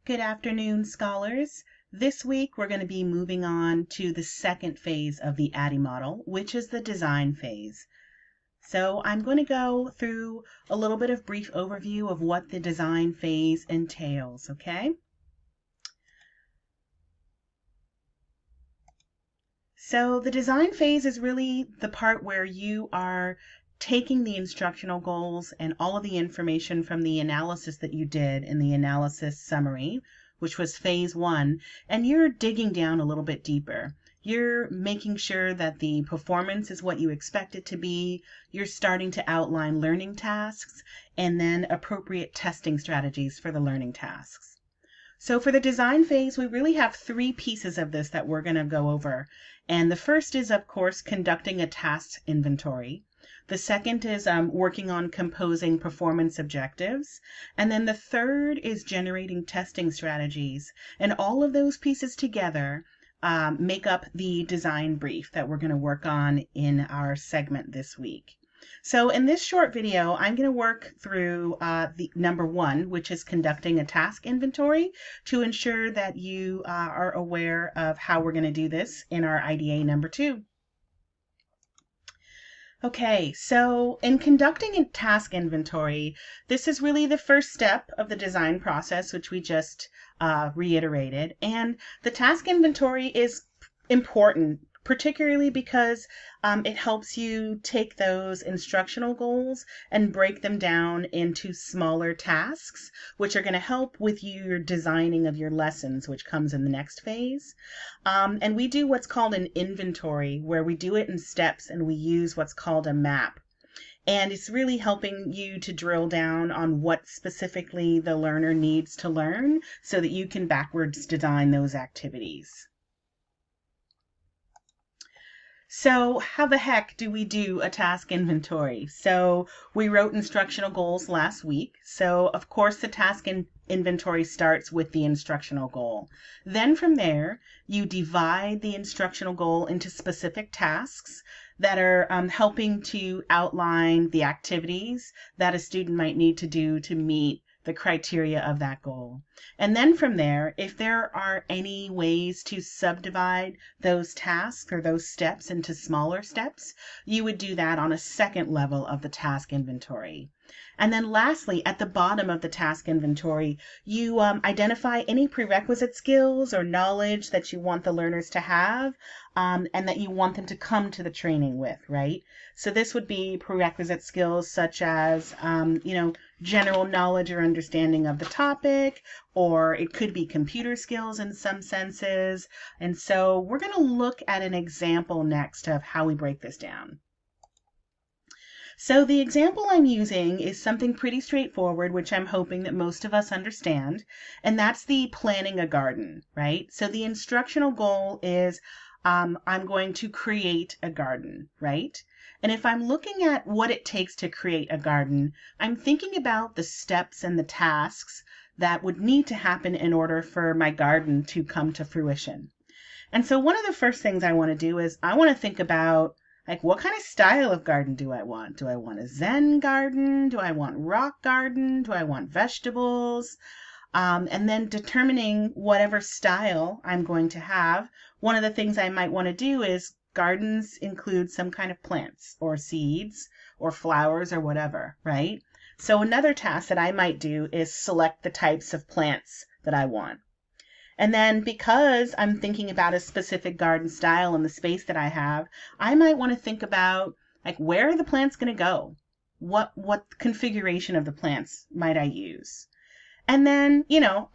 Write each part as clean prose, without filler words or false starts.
Good afternoon, scholars. This week we're going to be moving on to the second phase of the ADDIE model, which is the design phase. So I'm going to go through a little bit of brief overview of what the design phase entails, okay? So the design phase is really the part where you are taking the instructional goals and all of the information from the analysis that you did in the analysis summary, which was phase one, and you're digging down a little bit deeper. You're making sure that the performance is what you expect it to be. You're starting to outline learning tasks and then appropriate testing strategies for the learning tasks. So for the design phase, we really have three pieces of this that we're going to go over. And the first is, of course, conducting a task inventory. The second is working on composing performance objectives. And then the third is generating testing strategies. And all of those pieces together make up the design brief that we're going to work on in our segment this week. So in this short video, I'm going to work through the number one, which is conducting a task inventory, to ensure that you are aware of how we're going to do this in our IDA number two. Okay, so in conducting a task inventory, this is really the first step of the design process, which we just reiterated. And the task inventory is important, particularly because it helps you take those instructional goals and break them down into smaller tasks, which are going to help with your designing of your lessons, which comes in the next phase. And we do what's called an inventory, where we do it in steps and we use what's called a map. And it's really helping you to drill down on what specifically the learner needs to learn so that you can backwards design those activities. So how the heck do we do a task inventory? So we wrote instructional goals last week. So of course the task inventory starts with the instructional goal. Then from there, you divide the instructional goal into specific tasks that are helping to outline the activities that a student might need to do to meet the criteria of that goal. And then from there, if there are any ways to subdivide those tasks or those steps into smaller steps, you would do that on a second level of the task inventory. And then lastly, at the bottom of the task inventory, you identify any prerequisite skills or knowledge that you want the learners to have and that you want them to come to the training with, right? So this would be prerequisite skills such as, general knowledge or understanding of the topic, or it could be computer skills in some senses. And so we're going to look at an example next of how we break this down. So the example I'm using is something pretty straightforward, which I'm hoping that most of us understand, and that's the planning a garden, right? So the instructional goal is I'm going to create a garden, right? And if I'm looking at what it takes to create a garden, I'm thinking about the steps and the tasks that would need to happen in order for my garden to come to fruition. And so one of the first things I want to do is I want to think about, like, what kind of style of garden do I want? Do I want a Zen garden? Do I want rock garden? Do I want vegetables? And then determining whatever style I'm going to have, one of the things I might want to do is gardens include some kind of plants or seeds or flowers or whatever, right? So another task that I might do is select the types of plants that I want. And then because I'm thinking about a specific garden style and the space that I have, I might want to think about, like, where are the plants going to go? What configuration of the plants might I use? And then,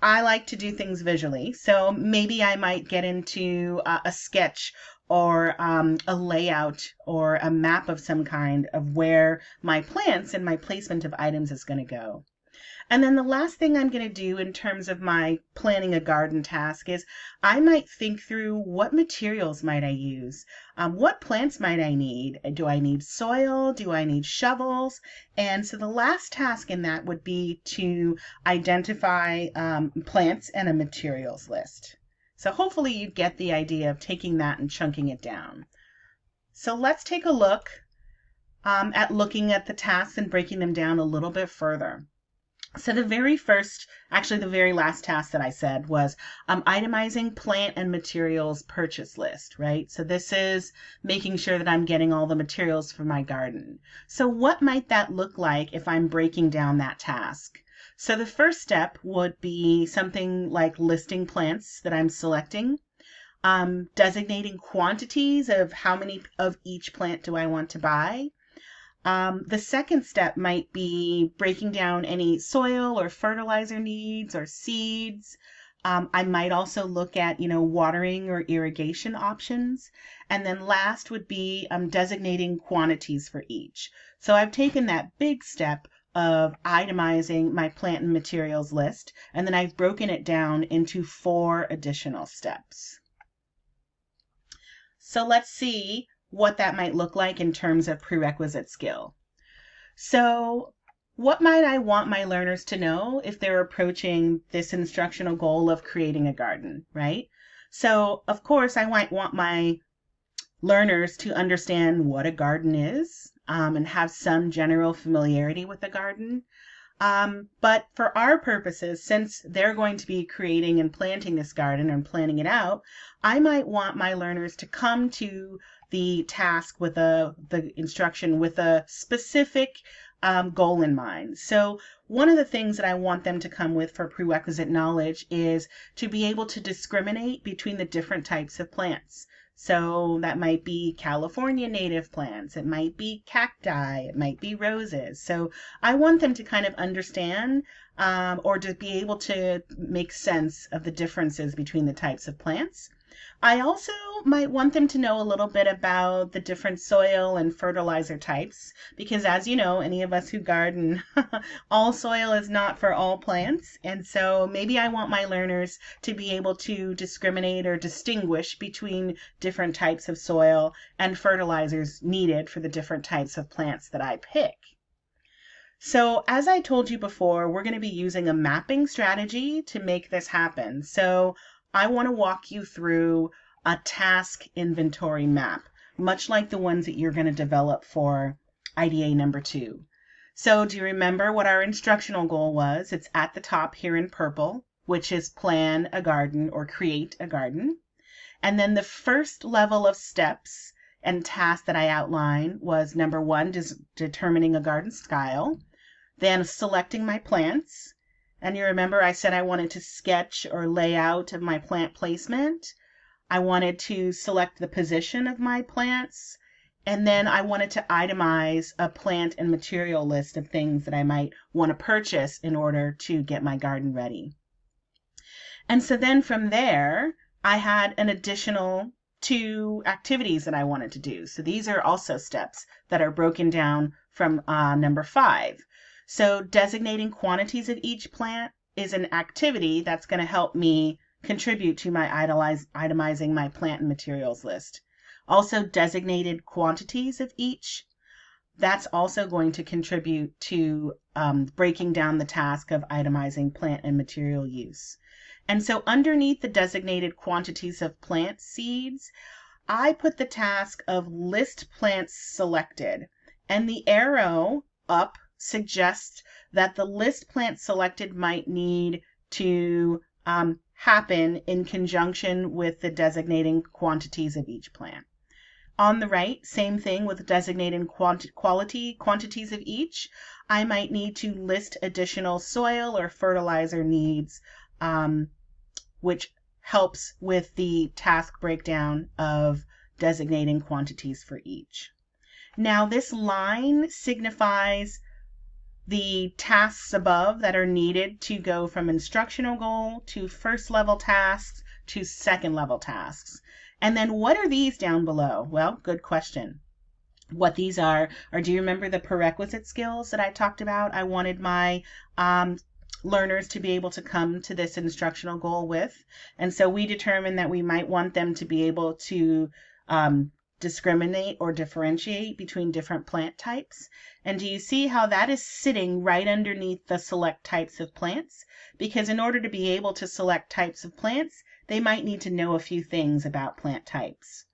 I like to do things visually. So maybe I might get into a sketch or a layout or a map of some kind of where my plants and my placement of items is going to go. And then the last thing I'm going to do in terms of my planning a garden task is I might think through what materials might I use? What plants might I need? Do I need soil? Do I need shovels? And so the last task in that would be to identify plants and a materials list. So hopefully you get the idea of taking that and chunking it down. So let's take a look at looking at the tasks and breaking them down a little bit further. So the very last task that I said was itemizing plant and materials purchase list, right? So this is making sure that I'm getting all the materials for my garden. So what might that look like if I'm breaking down that task? So the first step would be something like listing plants that I'm selecting, designating quantities of how many of each plant do I want to buy. The second step might be breaking down any soil or fertilizer needs or seeds. I might also look at, watering or irrigation options. And then last would be designating quantities for each. So I've taken that big step of itemizing my plant and materials list, and then I've broken it down into 4 additional steps. So let's see what that might look like in terms of prerequisite skill. So what might I want my learners to know if they're approaching this instructional goal of creating a garden, right? So of course I might want my learners to understand what a garden is, and have some general familiarity with the garden. But for our purposes, since they're going to be creating and planting this garden and planning it out, I might want my learners to come to the task with the instruction with a specific goal in mind. So one of the things that I want them to come with for prerequisite knowledge is to be able to discriminate between the different types of plants. So that might be California native plants, it might be cacti, it might be roses. So I want them to kind of understand, or to be able to make sense of the differences between the types of plants. I also might want them to know a little bit about the different soil and fertilizer types, because as you know, any of us who garden, all soil is not for all plants. And so maybe I want my learners to be able to discriminate or distinguish between different types of soil and fertilizers needed for the different types of plants that I pick. So as I told you before, we're going to be using a mapping strategy to make this happen. So I want to walk you through a task inventory map, much like the ones that you're going to develop for IDA number 2. So do you remember what our instructional goal was? It's at the top here in purple, which is plan a garden or create a garden. And then the first level of steps and tasks that I outlined was number 1, determining a garden style, then selecting my plants. And you remember I said I wanted to sketch or layout of my plant placement. I wanted to select the position of my plants. And then I wanted to itemize a plant and material list of things that I might want to purchase in order to get my garden ready. And so then from there, I had an additional 2 activities that I wanted to do. So these are also steps that are broken down from number 5. So designating quantities of each plant is an activity that's going to help me contribute to my itemizing my plant and materials list. Also designated quantities of each, that's also going to contribute to breaking down the task of itemizing plant and material use. And so underneath the designated quantities of plant seeds, I put the task of list plants selected, and the arrow up suggests that the list plant selected might need to happen in conjunction with the designating quantities of each plant. On the right, same thing with designating quantities of each. I might need to list additional soil or fertilizer needs, which helps with the task breakdown of designating quantities for each. Now this line signifies the tasks above that are needed to go from instructional goal to first level tasks to second level tasks. And then what are these down below? Well, good question. What these are do you remember the prerequisite skills that I talked about? I wanted my learners to be able to come to this instructional goal with. And so we determined that we might want them to be able to discriminate or differentiate between different plant types. And do you see how that is sitting right underneath the select types of plants? Because in order to be able to select types of plants, they might need to know a few things about plant types.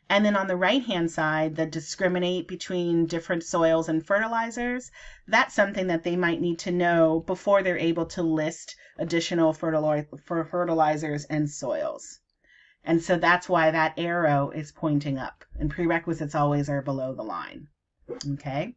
And then on the right-hand side, the discriminate between different soils and fertilizers, that's something that they might need to know before they're able to list additional fertilizers and soils. And so that's why that arrow is pointing up, and prerequisites always are below the line. Okay?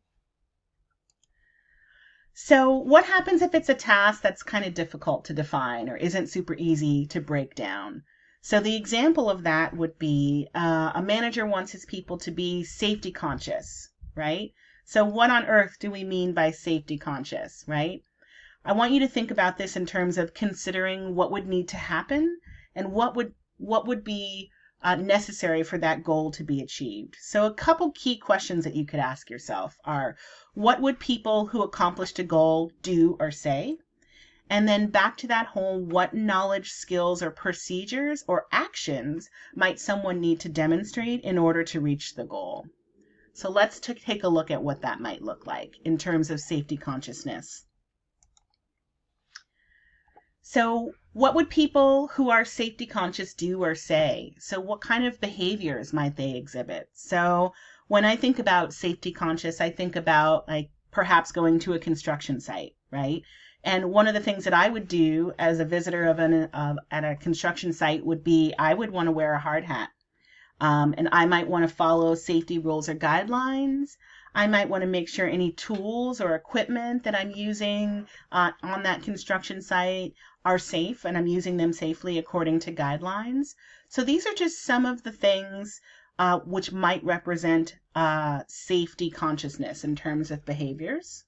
So what happens if it's a task that's kind of difficult to define or isn't super easy to break down? So the example of that would be a manager wants his people to be safety conscious, right? So what on earth do we mean by safety conscious, right? I want you to think about this in terms of considering what would need to happen and what would be necessary for that goal to be achieved. So a couple key questions that you could ask yourself are, what would people who accomplished a goal do or say? And then back to that whole, what knowledge, skills, or procedures or actions might someone need to demonstrate in order to reach the goal? So let's take a look at what that might look like in terms of safety consciousness. So what would people who are safety conscious do or say? So what kind of behaviors might they exhibit? So when I think about safety conscious, I think about like perhaps going to a construction site, right? And one of the things that I would do as a visitor at a construction site would be I would want to wear a hard hat. And I might want to follow safety rules or guidelines. I might want to make sure any tools or equipment that I'm using on that construction site are safe and I'm using them safely according to guidelines. So these are just some of the things which might represent safety consciousness in terms of behaviors.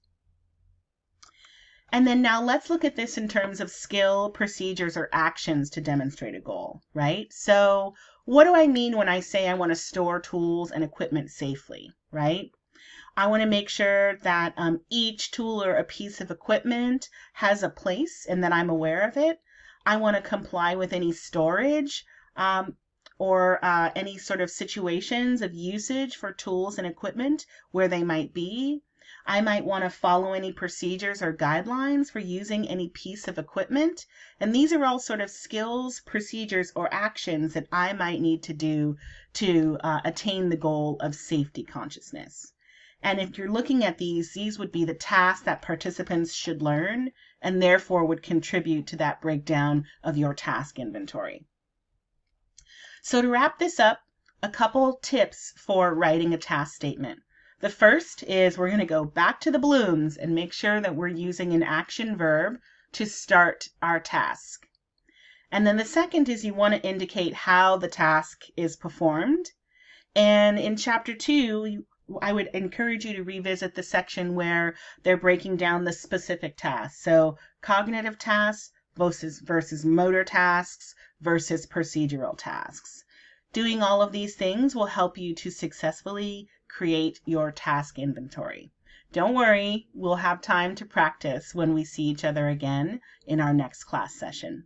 And then now let's look at this in terms of skill, procedures, or actions to demonstrate a goal, right? So what do I mean when I say I want to store tools and equipment safely, right? I want to make sure that each tool or a piece of equipment has a place and that I'm aware of it. I want to comply with any storage or any sort of situations of usage for tools and equipment where they might be. I might want to follow any procedures or guidelines for using any piece of equipment. And these are all sort of skills, procedures, or actions that I might need to do to attain the goal of safety consciousness. And if you're looking at these would be the tasks that participants should learn and therefore would contribute to that breakdown of your task inventory. So to wrap this up, a couple tips for writing a task statement. The first is we're going to go back to the balloons and make sure that we're using an action verb to start our task. And then the second is you want to indicate how the task is performed. And in chapter 2, I would encourage you to revisit the section where they're breaking down the specific tasks. So cognitive tasks versus motor tasks versus procedural tasks. Doing all of these things will help you to successfully create your task inventory. Don't worry, we'll have time to practice when we see each other again in our next class session.